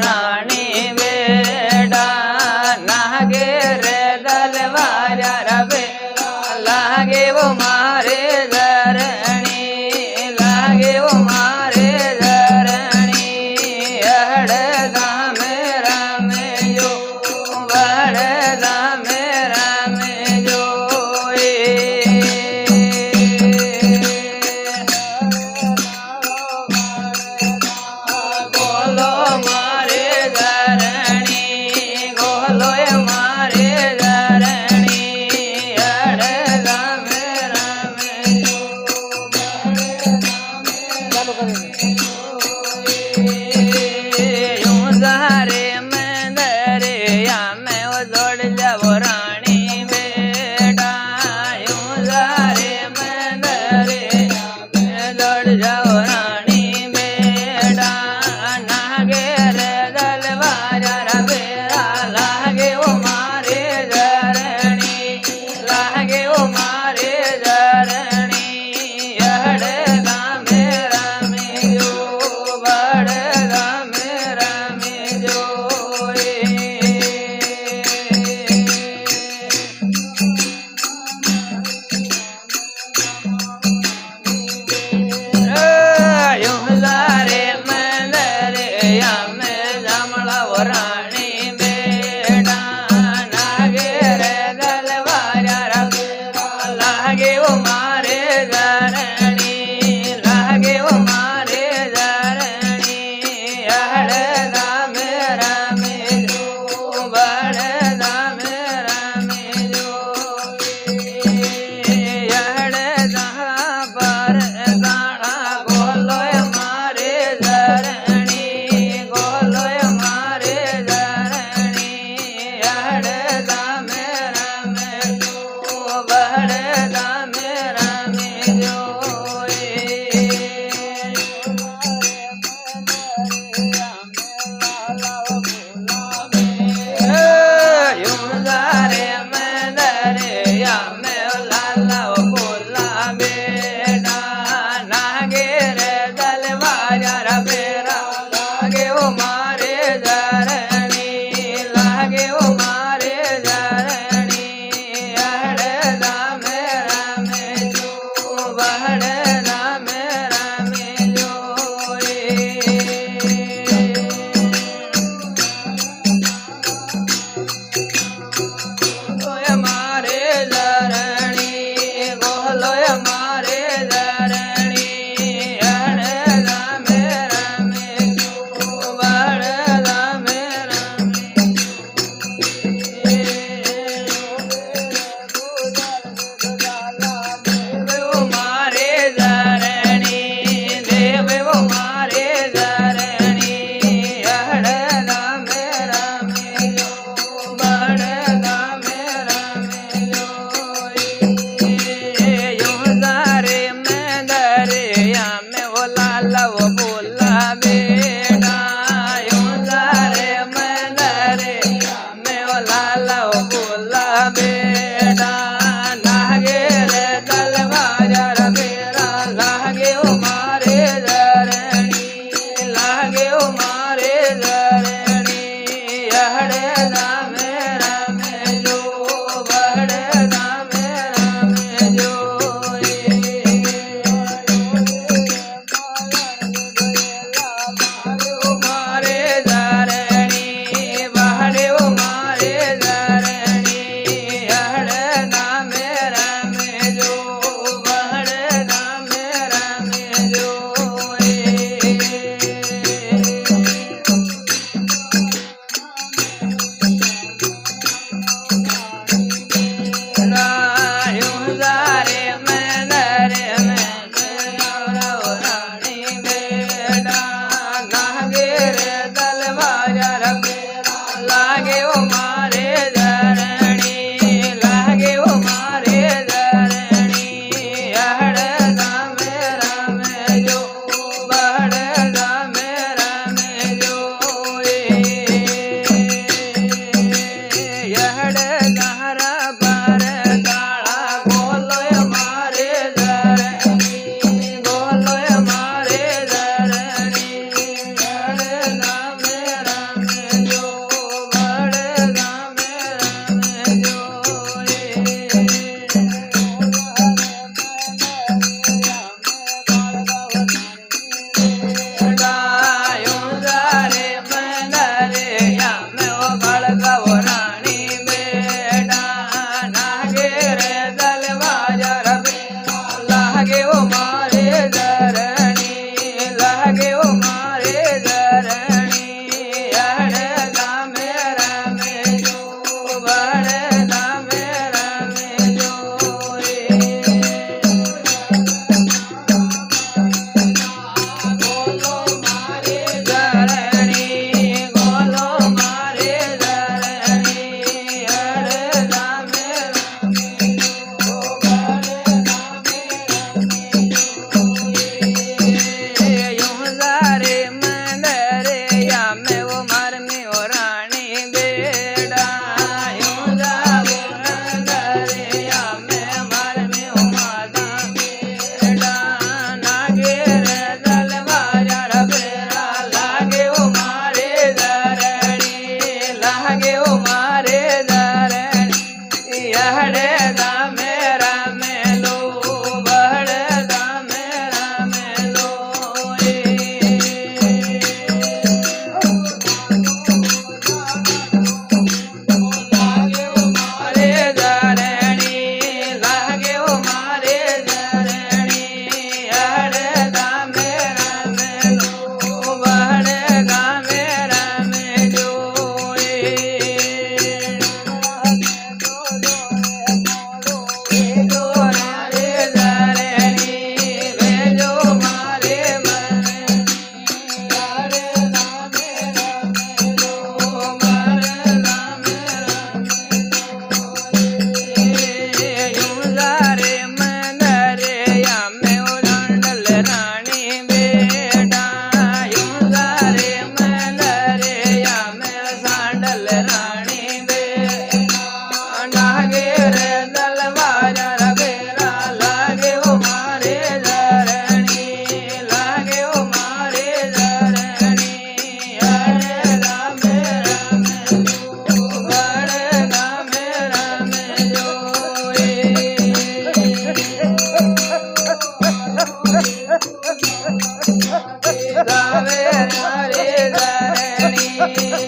રાણી વેડા નાગે રે દલવારા રવે લાગે વો મારે ધરણી લાગે વો મારે ધરણી હડધામે રામે જો વડધામે રામે જો બોલો મારે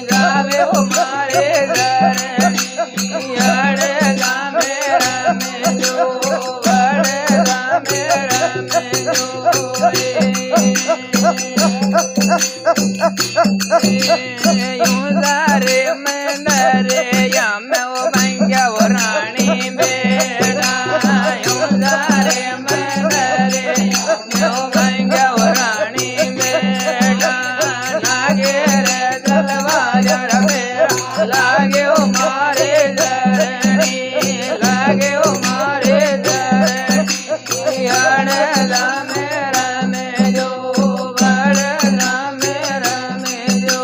ગાવે મારે ધરણી અડે ગામે રમે જો વડે ગામે રમે જો यूं सारे मंदरे यामे वो बंग्या वो रानी बेड़ा यूं सारे मंदरे यामे वो बंग्या वो रानी बेड़ा लागे रे तलवार रबेरा लागे वो मारे धरणी लागे वो मारे धरणी अड़े दामे रमे जो बड़े दामे रमे जो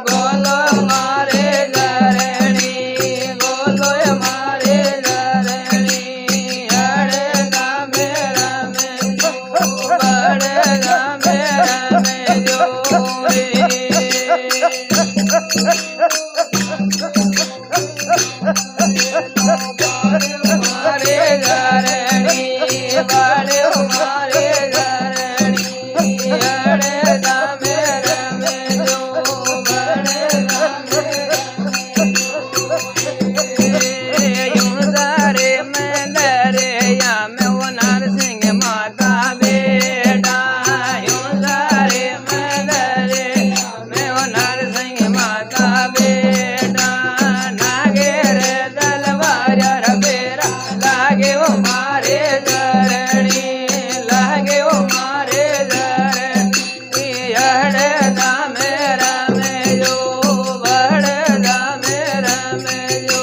गोलो मारे धरणी गोलो मारे धरणी अड़े दामे रमे जो बड़े दामे रमे जो मारे धरणी बड़े मारे धरणी अड़े दामे रमे जो बड़े दामे यूं सारे मंदरे यामे वो नरसिंह माता बेटा यूं सारे मंदरे यामे वो नरसिंह माता बेटा नागे रे तलवार रबेरा लागे वो मारे धरणी लागे वो मारे धरणी अड़े दामे रमे जो बड़े दामे रमे जो